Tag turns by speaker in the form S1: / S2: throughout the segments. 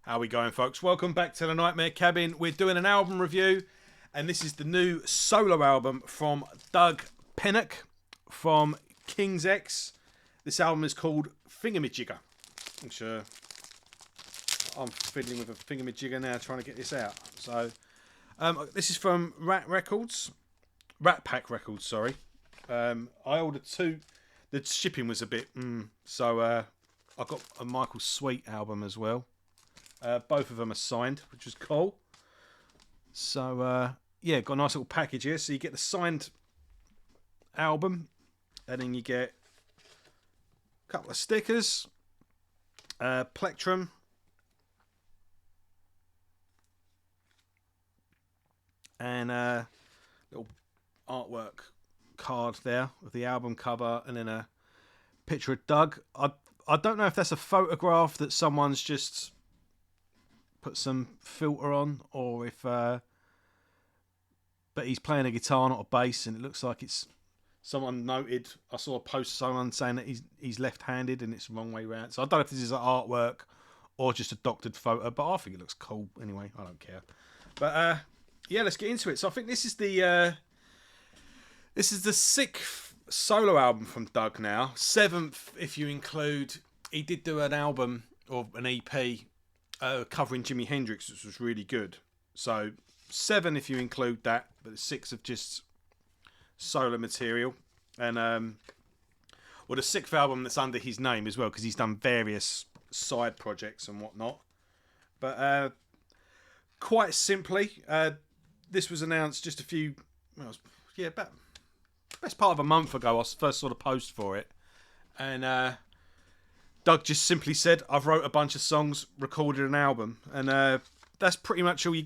S1: How we going, folks? Welcome back to the Nightmare Cabin. We're doing an album review, and this is the new solo album from Doug Pinnick from King's X. This album is called Thingamajigger. I'm fiddling with a thingamajigger now, trying to get this out. So, this is from Rat Pack Records. Sorry, I ordered two. The shipping was a bit, so I got a Michael Sweet album as well. Both of them are signed, which is cool. So, yeah, got a nice little package here. So you get the signed album, and then you get a couple of stickers, plectrum, and a little artwork card there with the album cover, and then a picture of Doug. I don't know if that's a photograph that someone's just put some filter on, or if but he's playing a guitar, not a bass, and it looks like it's someone noted. I saw a post someone saying that he's left-handed and it's the wrong way round. So I don't know if this is an artwork or just a doctored photo, but I think it looks cool anyway. I don't care. But yeah, let's get into it. So I think this is the sixth solo album from Doug now. Seventh if you include, he did do an album or an EP covering Jimi Hendrix, which was really good. So 7 if you include that, but 6 of just solo material. And well, the 6th album that's under his name as well, because he's done various side projects and whatnot. But quite simply, this was announced just a few, about best part of a month ago. I first saw the post for it, and Doug just simply said, "I've wrote a bunch of songs, recorded an album," and that's pretty much all.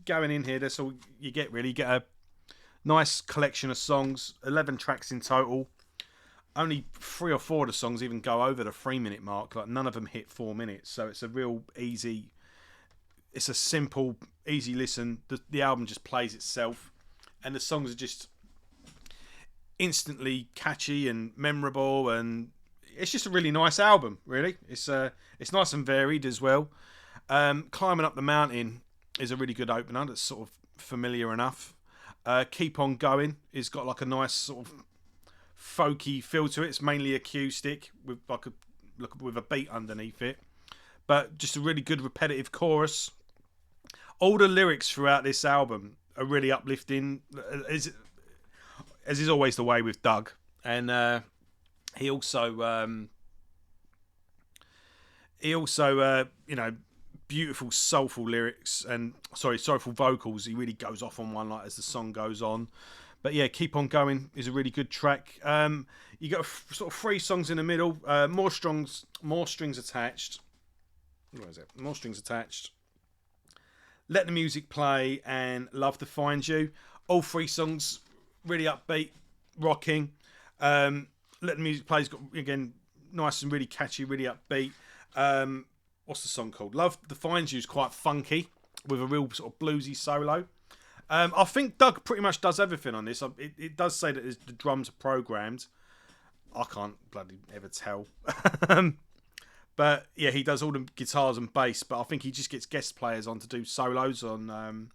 S1: Going in here, that's all you get really. You get a nice collection of songs, 11 tracks in total. Only 3 or 4 of the songs even go over the 3-minute mark. Like none of them hit 4 minutes, so it's a real easy. It's a simple, easy listen. The album just plays itself, and the songs are just instantly catchy and memorable, and it's just a really nice album, really. It's nice and varied as well. Climbing Up the Mountain is a really good opener that's sort of familiar enough. Keep On Going has got like a nice sort of folky feel to it. It's mainly acoustic with with a beat underneath it, but just a really good repetitive chorus. All the lyrics throughout this album are really uplifting, as is always the way with Doug. And he also beautiful soulful lyrics and soulful vocals. He really goes off on one like as the song goes on. But yeah, Keep On Going is a really good track. You got sort of 3 songs in the middle. More strings attached. What is it? More strings attached. Let the Music Play and Love to Find You. All 3 songs really upbeat, rocking. Let the Music Play's got, again, nice and really catchy, really upbeat. What's the song called? Love to Find You is quite funky with a real sort of bluesy solo. I think Doug pretty much does everything on this. It does say that the drums are programmed. I can't bloody ever tell. But yeah, he does all the guitars and bass, but I think he just gets guest players on to do solos on and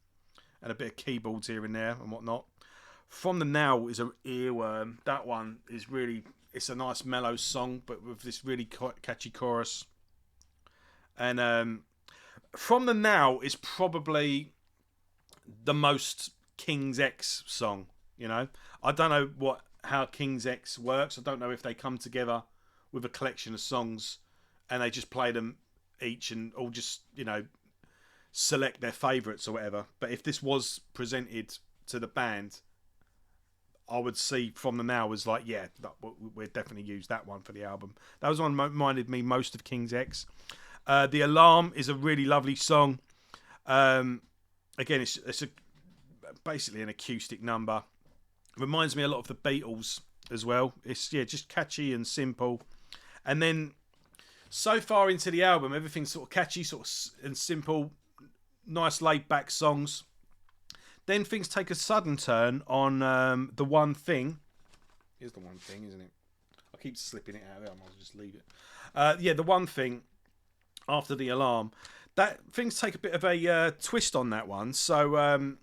S1: a bit of keyboards here and there and whatnot. From the Now is an earworm. That one is really, it's a nice mellow song, but with this really catchy chorus. And From the Now is probably the most King's X song. You know, I don't know how King's X works. I don't know if they come together with a collection of songs and they just play them each and all just, select their favourites or whatever. But if this was presented to the band, I would see From the Now as like, yeah, we'll definitely use that one for the album. That was one that reminded me most of King's X. The Alarm is a really lovely song. Again, it's basically an acoustic number. Reminds me a lot of the Beatles as well. It's just catchy and simple. And then so far into the album, everything's sort of catchy, and simple, nice laid back songs. Then things take a sudden turn on The One Thing. Here's The One Thing, isn't it? I keep slipping it out there. I might as well just leave it. The One Thing. after the alarm. That things take a bit of a twist on that one. So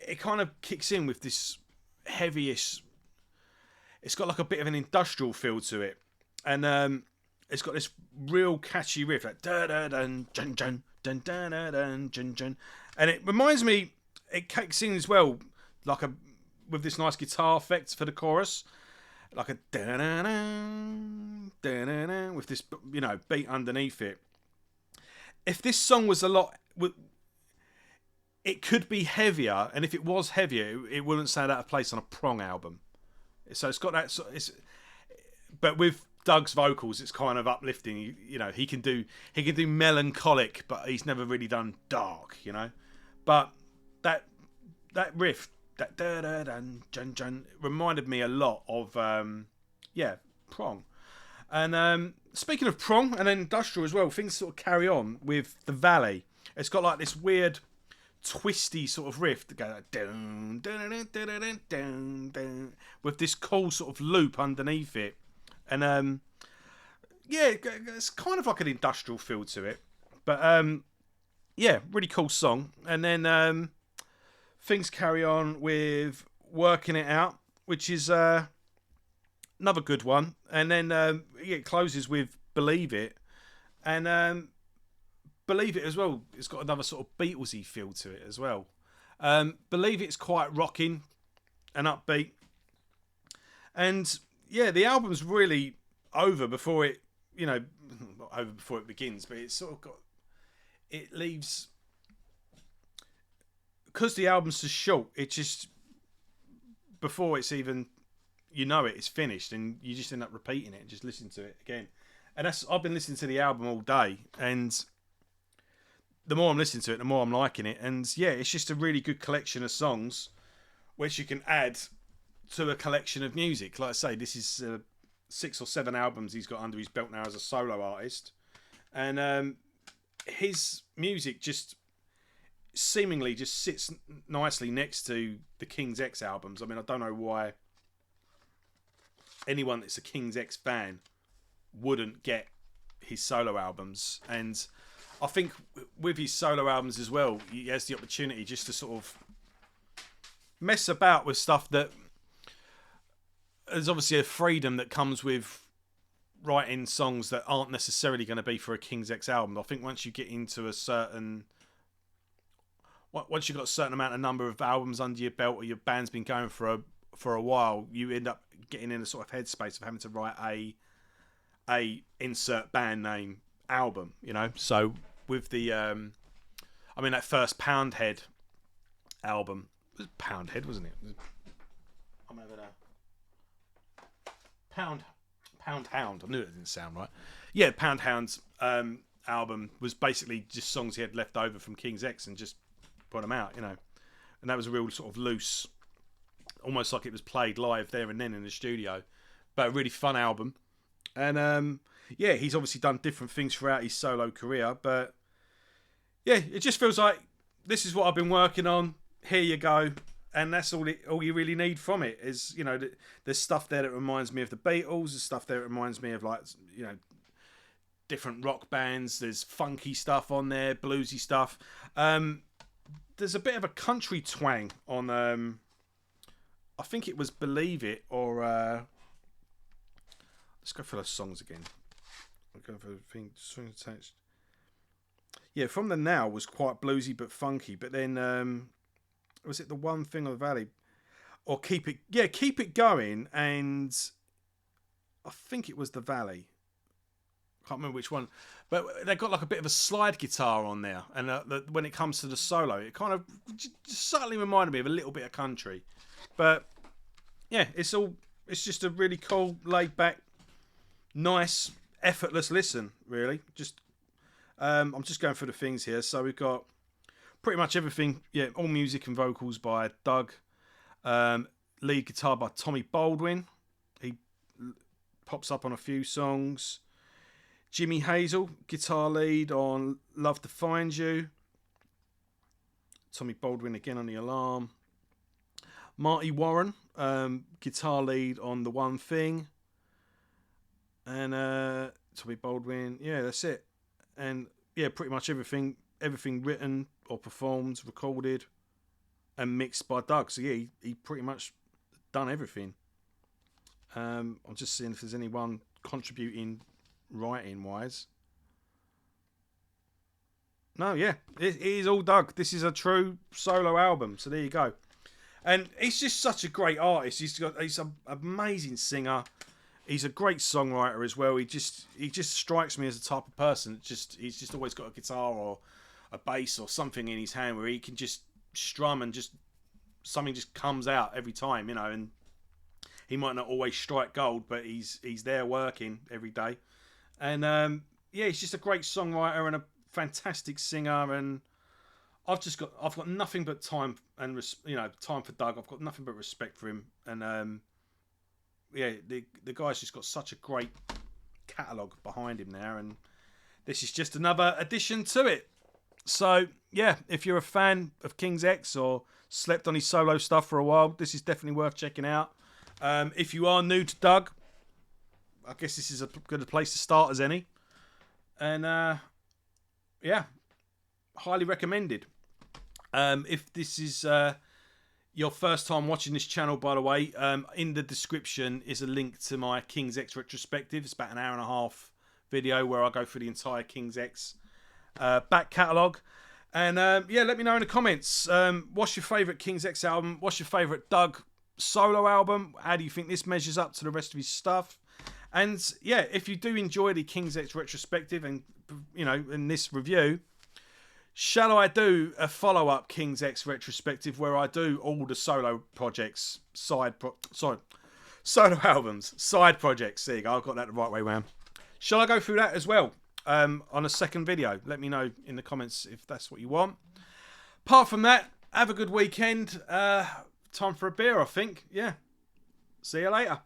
S1: it kind of kicks in with this heavyish. It's got like a bit of an industrial feel to it, and it's got this real catchy riff, like da da dun dun dun dun dun dun dun dun, and it reminds me. It kicks in as well, like with this nice guitar effect for the chorus, like a da da da with this beat underneath it. If this song was a lot, it could be heavier, and if it was heavier, it wouldn't sound out of place on a Prong album. So it's got that. But with Doug's vocals, it's kind of uplifting. He can do melancholic, but he's never really done dark. But that riff, that da da dun dun dun, reminded me a lot of Prong. And speaking of Prong and industrial as well, things sort of carry on with the Valley. It's got like this weird twisty sort of riff that goes like, dun, dun, dun, dun, dun, dun, dun, with this cool sort of loop underneath it, and it's kind of like an industrial feel to it, but really cool song. And then things carry on with Working It Out, which is another good one, and then it closes with Believe It, and Believe It as well. It's got another sort of Beatlesy feel to it as well. Believe It's quite rocking and upbeat. And yeah, the album's really over before it, not over before it begins, but it's sort of it leaves, because the album's so short, it just, before it's even, it's finished, and you just end up repeating it and just listen to it again. And I've been listening to the album all day, and the more I'm listening to it, the more I'm liking it. And yeah, it's just a really good collection of songs, which you can add to a collection of music. Like I say, this is 6 or 7 albums he's got under his belt now as a solo artist. And his music just seemingly just sits nicely next to the King's X albums. I mean, I don't know why anyone that's a King's X fan wouldn't get his solo albums. And I think with his solo albums as well, he has the opportunity just to sort of mess about with stuff that, there's obviously a freedom that comes with writing songs that aren't necessarily going to be for a King's X album. I think once you get into once you've got a certain amount of number of albums under your belt, or your band's been going for a while, you end up getting in a sort of headspace of having to write a insert band name album, So with the that first Poundhead album, it was Poundhead, wasn't it? I'm having a Pound Hound. I knew it didn't sound right. Yeah, Pound Hound's album was basically just songs he had left over from King's X and just put them out, And that was a real sort of loose, almost like it was played live there and then in the studio, but a really fun album. And he's obviously done different things throughout his solo career, but yeah, it just feels like this is what I've been working on. Here you go. And that's all you really need from it is, there's stuff there that reminds me of the Beatles. There's stuff there that reminds me of, like, different rock bands. There's funky stuff on there, bluesy stuff. There's a bit of a country twang on, I think it was Believe It, or let's go for those songs again. I'll go for the thing, Swing Attached. Yeah, From the Now was quite bluesy but funky, but then was it The One Thing on the Valley, or Keep It Going, and I think it was The Valley. Can't remember which one, but they got like a bit of a slide guitar on there, and when it comes to the solo, it kind of just subtly reminded me of a little bit of country. But yeah, it's just a really cool, laid back, nice, effortless listen. Really, I'm just going through the things here. So we've got pretty much everything. Yeah, all music and vocals by Doug. Lead guitar by Tommy Baldwin. He pops up on a few songs. Jimmy Hazel, guitar lead on Love to Find You. Tommy Baldwin again on The Alarm. Marty Warren, guitar lead on The One Thing. And Tommy Baldwin. Yeah, that's it. And yeah, pretty much everything written or performed, recorded, and mixed by Doug. So yeah, he pretty much done everything. I'm just seeing if there's anyone contributing writing wise. No, yeah, it is all Doug. This is a true solo album. So there you go. And he's just such a great artist. He's an amazing singer. He's a great songwriter as well. He just strikes me as the type of person. He's just always got a guitar or a bass or something in his hand where he can just strum and just something just comes out every time, you know. And he might not always strike gold, but he's there working every day. And yeah, he's just a great songwriter and a fantastic singer. And I've got nothing but time and time for Doug. I've got nothing but respect for him. And yeah, the guy's just got such a great catalogue behind him now, and this is just another addition to it. So yeah, if you're a fan of King's X or slept on his solo stuff for a while, this is definitely worth checking out. If you are new to Doug, I guess this is as good a place to start as any. And yeah, highly recommended. If this is your first time watching this channel, by the way, in the description is a link to my King's X retrospective. It's about an hour and a half video where I go through the entire King's X back catalogue. And yeah, let me know in the comments. What's your favourite King's X album? What's your favourite Doug solo album? How do you think this measures up to the rest of his stuff? And yeah, if you do enjoy the King's X retrospective and, you know, in this review, shall I do a follow-up King's X retrospective where I do all the solo projects, solo albums, side projects? There you go, I've got that the right way round. Shall I go through that as well on a second video? Let me know in the comments if that's what you want. Apart from that, have a good weekend. Time for a beer, I think. Yeah. See you later.